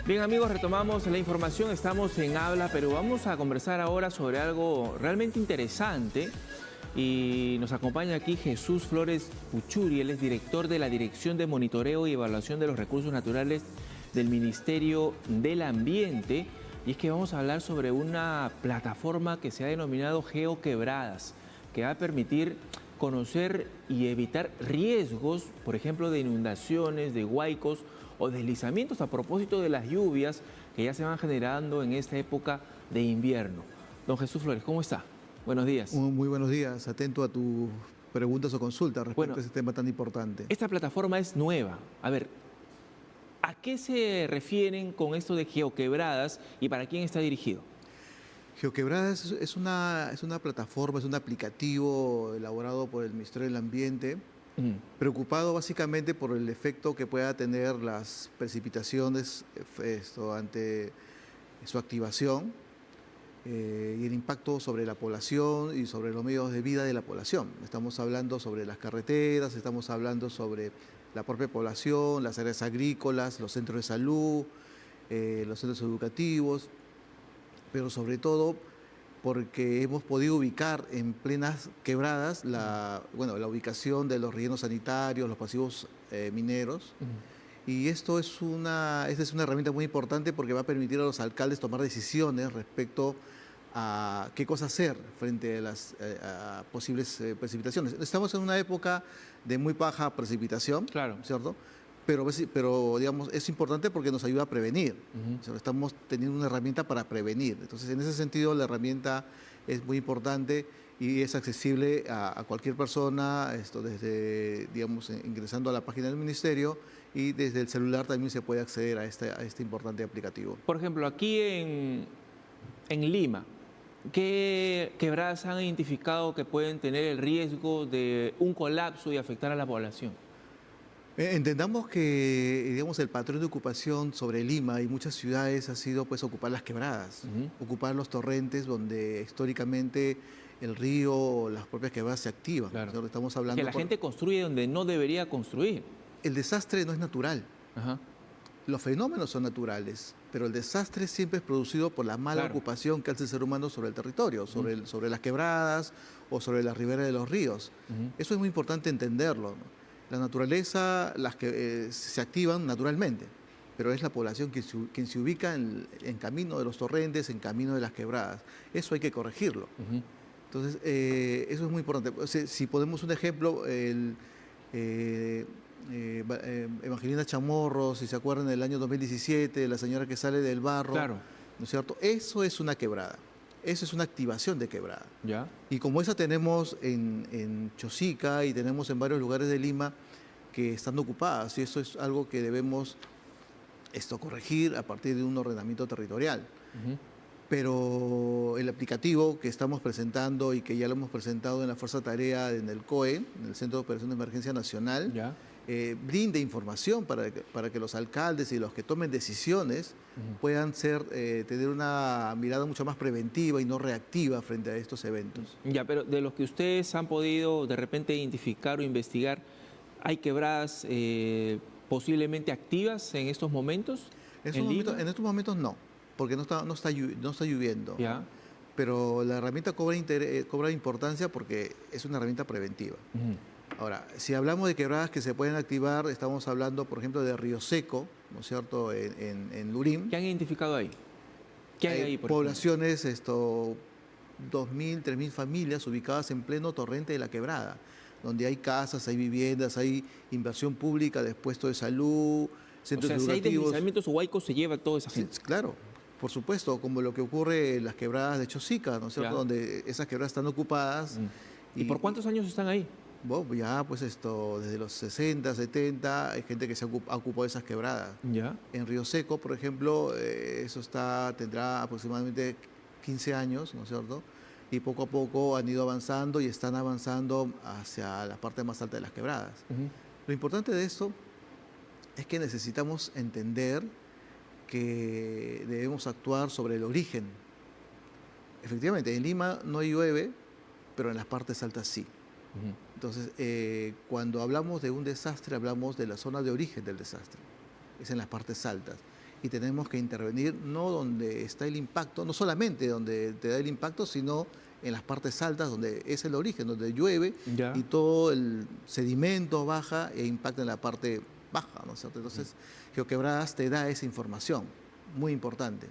Bien amigos, retomamos la información, estamos en Habla, pero vamos a conversar ahora sobre algo realmente interesante y nos acompaña aquí Jesús Flores Puchuri, él es director de la Dirección de Monitoreo y Evaluación de los Recursos Naturales del Ministerio del Ambiente, y es que vamos a hablar sobre una plataforma que se ha denominado GeoQuebradas, que va a permitir conocer y evitar riesgos, por ejemplo, de inundaciones, de huaicos o deslizamientos a propósito de las lluvias que ya se van generando en esta época de invierno. Don Jesús Flores, ¿cómo está? Buenos días. Muy buenos días, atento a tus preguntas o consultas respecto Bueno, a ese tema tan importante. esta plataforma es nueva. A ver, ¿a qué se refieren con esto de GeoQuebradas y para quién está dirigido? GeoQuebradas es una plataforma, es un aplicativo elaborado por el Ministerio del Ambiente, preocupado básicamente por el efecto que pueda tener las precipitaciones ante su activación y el impacto sobre la población y sobre los medios de vida de la población. Estamos hablando sobre las carreteras, estamos hablando sobre la propia población, las áreas agrícolas, los centros de salud, los centros educativos, pero sobre todo porque hemos podido ubicar en plenas quebradas la ubicación de los rellenos sanitarios, los pasivos mineros. Y esta es una herramienta muy importante porque va a permitir a los alcaldes tomar decisiones respecto a qué cosa hacer frente a las posibles precipitaciones. Estamos en una época de muy baja precipitación, Claro. ¿cierto? Pero digamos, es importante porque nos ayuda a prevenir. O sea, estamos teniendo una herramienta para prevenir. Entonces, en ese sentido, la herramienta es muy importante y es accesible a cualquier persona, desde, digamos, ingresando a la página del Ministerio, y desde el celular también se puede acceder a este importante aplicativo. Por ejemplo, aquí en Lima, ¿qué quebradas han identificado que pueden tener el riesgo de un colapso y afectar a la población? Entendamos que, digamos, el patrón de ocupación sobre Lima y muchas ciudades ha sido, pues, ocupar las quebradas, ocupar los torrentes donde históricamente el río o las propias quebradas se activan. Claro. O sea, estamos hablando Que la gente construye donde no debería construir. El desastre no es natural. Ajá. Los fenómenos son naturales, pero el desastre siempre es producido por la mala ocupación que hace el ser humano sobre el territorio, sobre las quebradas o sobre las riberas de los ríos. Eso es muy importante entenderlo, ¿no? La naturaleza, las que se activan naturalmente, pero es la población quien se ubica en camino de los torrentes, en camino de las quebradas. Eso hay que corregirlo. Entonces, eso es muy importante. O sea, si ponemos un ejemplo, Evangelina Chamorro, si se acuerdan, del año 2017, la señora que sale del barro, Claro. ¿no es cierto? Eso es una quebrada. Eso es una activación de quebrada. ¿Ya? Y como esa tenemos en Chosica y tenemos en varios lugares de Lima que están ocupadas, y eso es algo que debemos corregir a partir de un ordenamiento territorial. Pero el aplicativo que estamos presentando y que ya lo hemos presentado en la Fuerza Tarea en el COE, en el Centro de Operación de Emergencia Nacional, ¿Ya? brinde información para que los alcaldes y los que tomen decisiones puedan tener una mirada mucho más preventiva y no reactiva frente a estos eventos. Ya, pero de los que ustedes han podido de repente identificar o investigar, ¿hay quebradas posiblemente activas en estos momentos? En estos momentos no, porque no está lloviendo. Ya. Pero la herramienta cobra importancia porque es una herramienta preventiva. Ahora, si hablamos de quebradas que se pueden activar, estamos hablando, por ejemplo, de Río Seco, ¿no es cierto?, en Lurín. ¿Qué han identificado ahí? ¿Qué hay ahí, por poblaciones, 2.000, 3.000 familias ubicadas en pleno torrente de la quebrada, donde hay casas, hay viviendas, hay inversión pública de puestos de salud, centros educativos. Si hay deslizamientos o huaicos, se lleva toda esa gente. Sí, claro, por supuesto, como lo que ocurre en las quebradas de Chosica, ¿no es cierto?, donde esas quebradas están ocupadas. ¿Y por cuántos años están ahí? Bueno, ya pues desde los 60, 70, hay gente que se ha ocupado de esas quebradas. Ya. En Río Seco, por ejemplo, eso tendrá aproximadamente 15 años, ¿no es cierto? Y poco a poco han ido avanzando y están avanzando hacia la parte más alta de las quebradas. Lo importante de esto es que necesitamos entender que debemos actuar sobre el origen. Efectivamente, en Lima no llueve, pero en las partes altas sí. Entonces, cuando hablamos de un desastre, hablamos de la zona de origen del desastre. Es en las partes altas. y tenemos que intervenir no donde está el impacto, no solamente donde te da el impacto, sino en las partes altas donde es el origen, donde llueve Ya. y todo el sedimento baja e impacta en la parte baja, ¿no es cierto? Entonces, GeoQuebradas te da esa información, muy importante.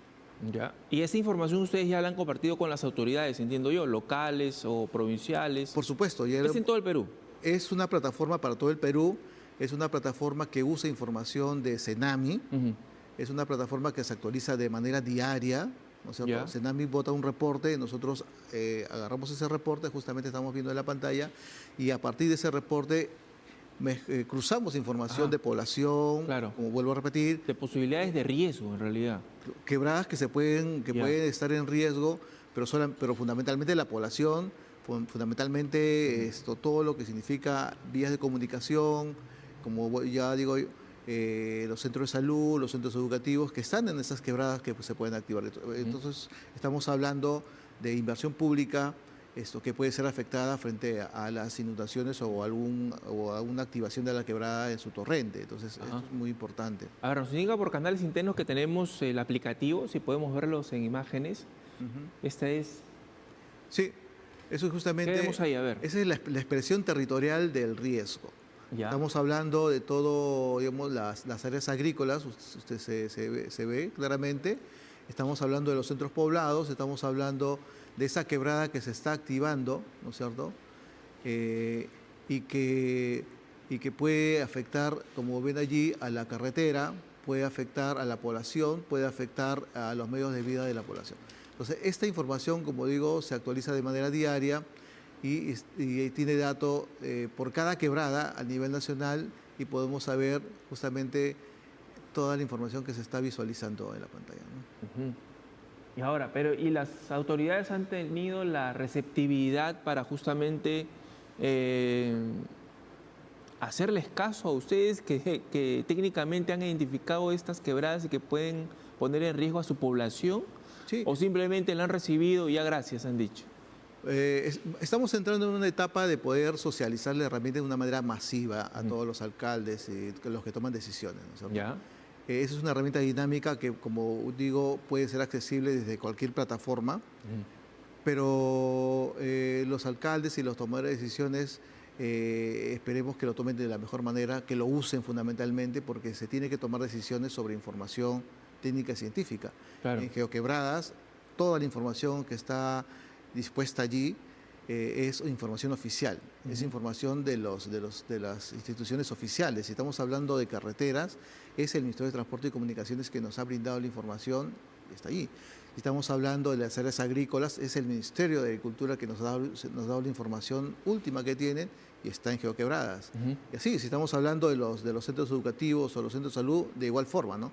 Ya. Y esa información ustedes ya la han compartido con las autoridades, entiendo yo, locales o provinciales. Por supuesto, ya Es en todo el Perú. es una plataforma para todo el Perú, es una plataforma que usa información de Cenami, Ujú. es una plataforma que se actualiza de manera diaria, ¿no es cierto? Ya. Cenami bota un reporte, nosotros agarramos ese reporte, justamente estamos viendo en la pantalla, y a partir de ese reporte cruzamos información Ajá. de población, Claro. como vuelvo a repetir, De posibilidades de riesgo, en realidad. quebradas que Ya. pueden estar en riesgo, pero fundamentalmente la población, fundamentalmente todo lo que significa vías de comunicación, como ya digo, los centros de salud, los centros educativos que están en esas quebradas que pues, se pueden activar. Entonces, estamos hablando de inversión pública, que puede ser afectada frente a las inundaciones o alguna activación de la quebrada en su torrente. Entonces, Ajá. esto es muy importante. A ver, nos indica por canales internos que tenemos el aplicativo, si podemos verlos en imágenes. Ujú. Esta es... Sí, eso es justamente... ¿Qué vemos ahí? A ver. Esa es la expresión territorial del riesgo. Ya. Estamos hablando de todo, digamos, las áreas agrícolas, usted se ve claramente. Estamos hablando de los centros poblados, estamos hablando de esa quebrada que se está activando, ¿no es cierto? Y que puede afectar, como ven allí, a la carretera, puede afectar a la población, puede afectar a los medios de vida de la población. Entonces, esta información, como digo, se actualiza de manera diaria y tiene datos por cada quebrada a nivel nacional y podemos saber justamente toda la información que se está visualizando en la pantalla, ¿no? Ujú. Y ahora, ¿y las autoridades han tenido la receptividad para justamente hacerles caso a ustedes que técnicamente han identificado estas quebradas y que pueden poner en riesgo a su población? Sí. ¿O simplemente la han recibido y ya gracias han dicho? Estamos entrando en una etapa de poder socializar la herramienta de una manera masiva a todos los alcaldes y los que toman decisiones, ¿no es cierto? ¿Ya? Esa es una herramienta dinámica que, como digo, puede ser accesible desde cualquier plataforma, pero los alcaldes y los tomadores de decisiones esperemos que lo tomen de la mejor manera, que lo usen fundamentalmente, porque se tiene que tomar decisiones sobre información técnica y científica. Claro. En GeoQuebradas, toda la información que está dispuesta allí es información oficial, es información de las instituciones oficiales. Si estamos hablando de carreteras, es el Ministerio de Transporte y Comunicaciones que nos ha brindado la información, está allí. Si estamos hablando de las áreas agrícolas, es el Ministerio de Agricultura que nos ha dado la información última que tienen y está en GeoQuebradas. Y así, si estamos hablando de los centros educativos o los centros de salud, de igual forma, ¿no?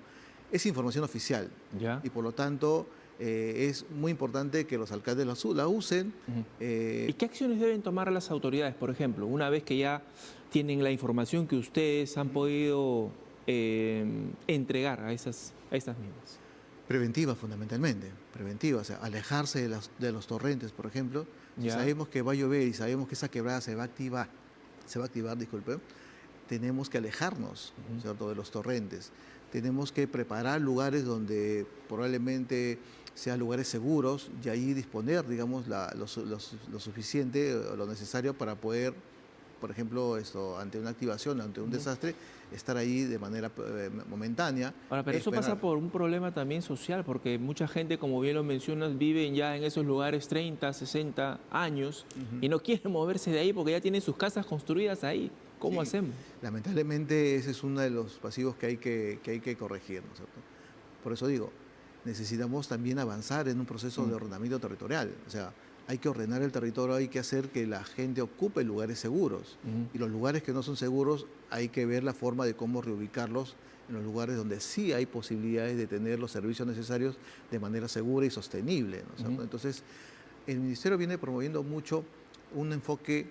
Es información oficial. ¿Ya? Y por lo tanto, es muy importante que los alcaldes la usen. ¿Y qué acciones deben tomar las autoridades, por ejemplo, una vez que ya tienen la información que ustedes han podido entregar a estas mismas? Preventiva, fundamentalmente. Preventiva, o sea, alejarse de los torrentes, por ejemplo. Si Ya. sabemos que va a llover y sabemos que esa quebrada se va a activar, disculpe, tenemos que alejarnos, ¿cierto?, de los torrentes. Tenemos que preparar lugares donde probablemente sean lugares seguros y ahí disponer, digamos, lo suficiente o lo necesario para poder, por ejemplo, ante una activación, ante un desastre, estar ahí de manera momentánea. Ahora, pero eso pasa por un problema también social, porque mucha gente, como bien lo mencionas, viven ya en esos lugares 30, 60 años y no quieren moverse de ahí porque ya tienen sus casas construidas ahí. ¿Cómo Sí, hacemos? lamentablemente ese es uno de los pasivos que hay que corregir, ¿no es cierto? Por eso digo, necesitamos también avanzar en un proceso de ordenamiento territorial. O sea, hay que ordenar el territorio, hay que hacer que la gente ocupe lugares seguros. Y los lugares que no son seguros hay que ver la forma de cómo reubicarlos en los lugares donde sí hay posibilidades de tener los servicios necesarios de manera segura y sostenible, ¿no es cierto? Entonces, el Ministerio viene promoviendo mucho un enfoque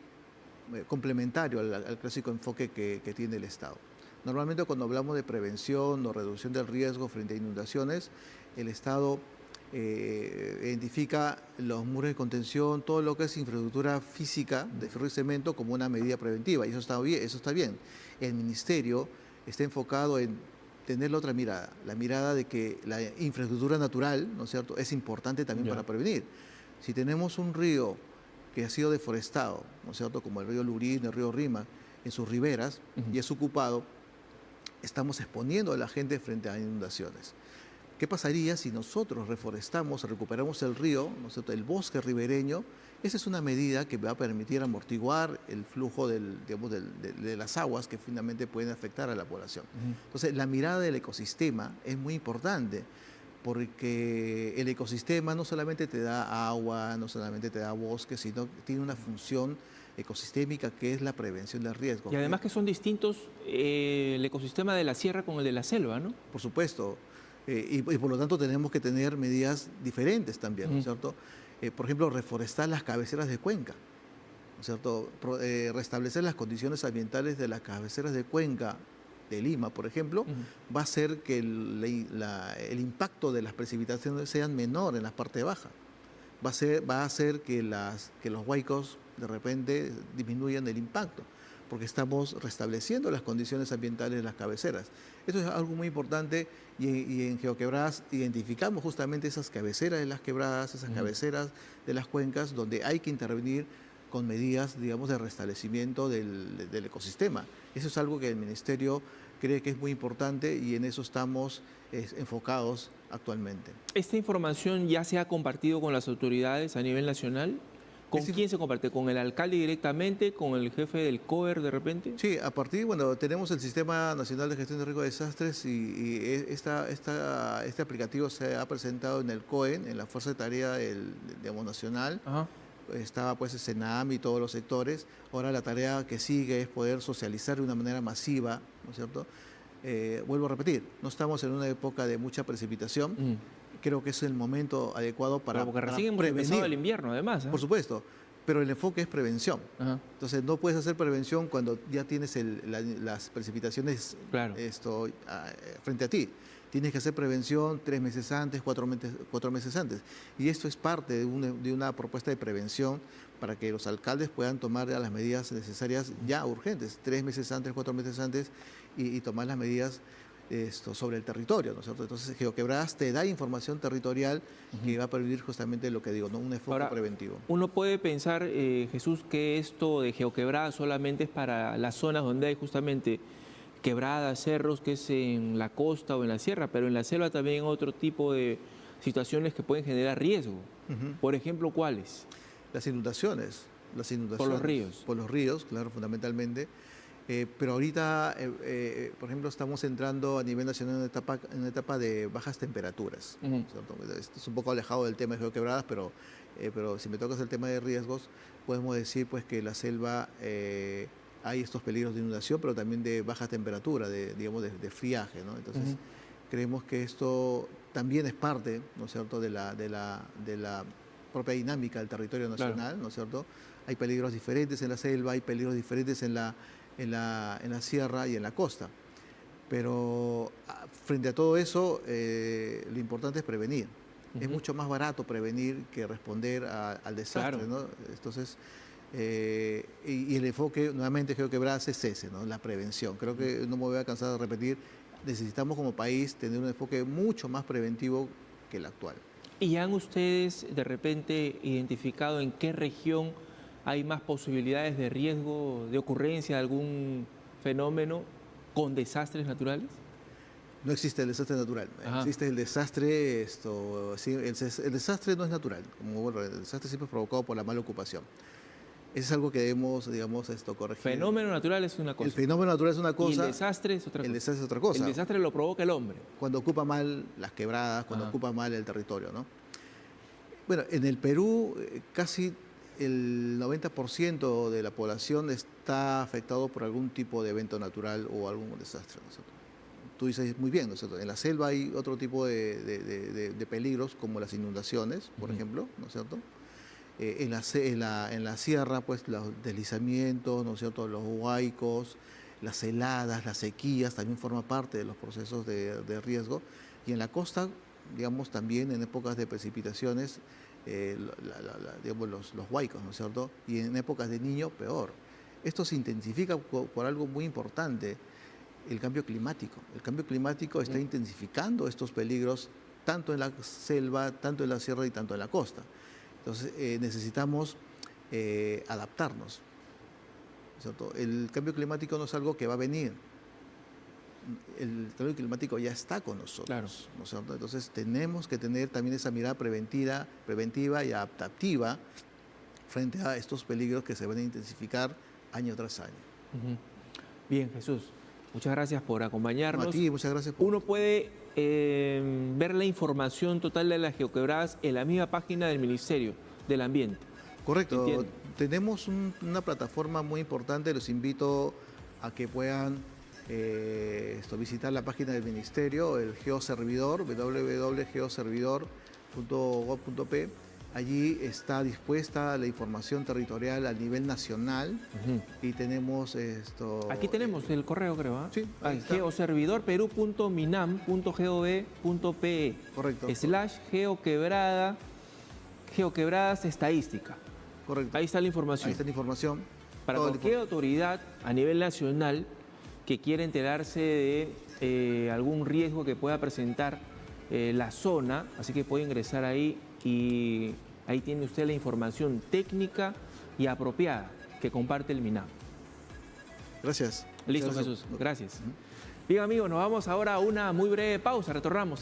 complementario al clásico enfoque que tiene el Estado. Normalmente cuando hablamos de prevención o reducción del riesgo frente a inundaciones, el Estado identifica los muros de contención, todo lo que es infraestructura física de ferro y cemento como una medida preventiva, y eso está bien. El Ministerio está enfocado en tener la otra mirada, la mirada de que la infraestructura natural, ¿no es cierto?, es importante también para prevenir. Si tenemos un río que ha sido deforestado, ¿no es cierto?, como el río Lurín, el río Rima, en sus riberas, y es ocupado, estamos exponiendo a la gente frente a inundaciones. ¿Qué pasaría si nosotros reforestamos, recuperamos el río, ¿no es cierto?, el bosque ribereño? Esa es una medida que va a permitir amortiguar el flujo de las aguas que finalmente pueden afectar a la población. Entonces, la mirada del ecosistema es muy importante, porque el ecosistema no solamente te da agua, no solamente te da bosque, sino que tiene una función ecosistémica que es la prevención del riesgo. Y además que son distintos el ecosistema de la sierra con el de la selva, ¿no? Por supuesto. Y por lo tanto tenemos que tener medidas diferentes también, ¿no es cierto? Por ejemplo, reforestar las cabeceras de cuenca, ¿no es cierto? Restablecer las condiciones ambientales de las cabeceras de cuenca de Lima, por ejemplo, va a hacer que el impacto de las precipitaciones sean menor en la parte baja. Va a hacer que los huaicos de repente disminuyan el impacto, porque estamos restableciendo las condiciones ambientales de las cabeceras. Esto es algo muy importante y en GeoQuebradas identificamos justamente esas cabeceras de las quebradas, esas cabeceras de las cuencas, donde hay que intervenir con medidas, digamos, de restablecimiento del ecosistema. Eso es algo que el Ministerio cree que es muy importante y en eso estamos enfocados actualmente. ¿Esta información ya se ha compartido con las autoridades a nivel nacional? ¿Con quién se comparte? ¿Con el alcalde directamente? ¿Con el jefe del COER de repente? Sí, bueno, tenemos el Sistema Nacional de Gestión de Riesgo de Desastres y este aplicativo se ha presentado en el COEN, en la Fuerza de Tarea Nacional. Ajá. Estaba pues el SENAM y todos los sectores. Ahora la tarea que sigue es poder socializar de una manera masiva, ¿no es cierto? Vuelvo a repetir, no estamos en una época de mucha precipitación. Creo que es el momento adecuado para porque recién hemos prevenir. empezado el invierno, además. Por supuesto, pero el enfoque es prevención. Ajá. Entonces, no puedes hacer prevención cuando ya tienes las precipitaciones frente a ti. Tienes que hacer prevención 3 meses antes, 4 meses antes. Y esto es parte de una propuesta de prevención para que los alcaldes puedan tomar las medidas necesarias ya urgentes, 3 meses antes, 4 meses antes, y tomar las medidas sobre el territorio, ¿no es cierto? Entonces, GeoQuebradas te da información territorial que va a permitir justamente lo que digo, ¿no? Un enfoque preventivo. Uno puede pensar, Jesús, que esto de GeoQuebradas solamente es para las zonas donde hay justamente quebradas, cerros, que es en la costa o en la sierra, pero en la selva también hay otro tipo de situaciones que pueden generar riesgo. Por ejemplo, ¿cuáles? Las inundaciones. Por los ríos. Por los ríos, claro, fundamentalmente. Pero ahorita, por ejemplo, estamos entrando a nivel nacional en una etapa de bajas temperaturas. Esto es un poco alejado del tema de GeoQuebradas, pero si me tocas el tema de riesgos, podemos decir pues que la selva hay estos peligros de inundación, pero también de baja temperatura, digamos de friaje, ¿no? Entonces, creemos que esto también es parte, ¿no es cierto?, de la propia dinámica del territorio nacional, ¿no es cierto? Hay peligros diferentes en la selva, hay peligros diferentes en la sierra y en la costa. Pero frente a todo eso, lo importante es prevenir. Es mucho más barato prevenir que responder al desastre, ¿no? Entonces, y el enfoque, nuevamente, GeoQuebradas es ese, ¿no? La prevención. Creo que no me voy a cansar de repetir, necesitamos como país tener un enfoque mucho más preventivo que el actual. ¿Y han ustedes de repente identificado en qué región hay más posibilidades de riesgo, de ocurrencia de algún fenómeno con desastres naturales? No existe el desastre natural. Existe el desastre, el desastre no es natural. El desastre siempre es provocado por la mala ocupación. Eso es algo que debemos, digamos, corregir. Fenómeno natural es una cosa. El fenómeno natural es una cosa. Y el desastre es otra cosa. El desastre es otra cosa. El desastre lo provoca el hombre. Cuando ocupa mal las quebradas, cuando ocupa mal el territorio, ¿no? Bueno, en el Perú casi el 90% de la población está afectado por algún tipo de evento natural o algún desastre, ¿no es cierto? Tú dices muy bien, ¿no es cierto? En la selva hay otro tipo de peligros, como las inundaciones, por ejemplo, ¿no es cierto? En la sierra, pues, los deslizamientos, ¿no es cierto?, los huaicos, las heladas, las sequías, también forman parte de los procesos de riesgo. Y en la costa, digamos, también en épocas de precipitaciones, digamos, los huaicos, ¿no es cierto? Y en épocas de Niño, peor. Esto se intensifica por algo muy importante. el cambio climático. El cambio climático está intensificando estos peligros tanto en la selva, tanto en la sierra y tanto en la costa. Entonces necesitamos adaptarnos, ¿cierto? El cambio climático no es algo que va a venir. El cambio climático ya está con nosotros, Claro. ¿no es cierto? Entonces tenemos que tener también esa mirada preventiva y adaptativa frente a estos peligros que se van a intensificar año tras año. Ujú. Bien, Jesús, muchas gracias por acompañarnos. No, a ti, muchas gracias por... Uno puede ver la información total de las geoquebradas en la misma página del Ministerio del Ambiente. Correcto. Entiendo. Tenemos una plataforma muy importante. Los invito a que puedan visitar la página del Ministerio, el Geoservidor, www.geoservidor.gov.p. Allí está dispuesta la información territorial a nivel nacional y tenemos esto... Aquí tenemos el correo, creo. ¿Ah? Sí, ahí está. geoservidorperú.minam.gov.pe. Correcto. /geoquebradas estadística. Correcto. Ahí está la información. Ahí está la información. Para Toda la cualquier autoridad a nivel nacional que quiera enterarse de algún riesgo que pueda presentar la zona, así que puede ingresar ahí y ahí tiene usted la información técnica y apropiada que comparte el MINAM. Gracias. Listo, Gracias. Jesús. Gracias. Bien, amigos, nos vamos ahora a una muy breve pausa. Retornamos.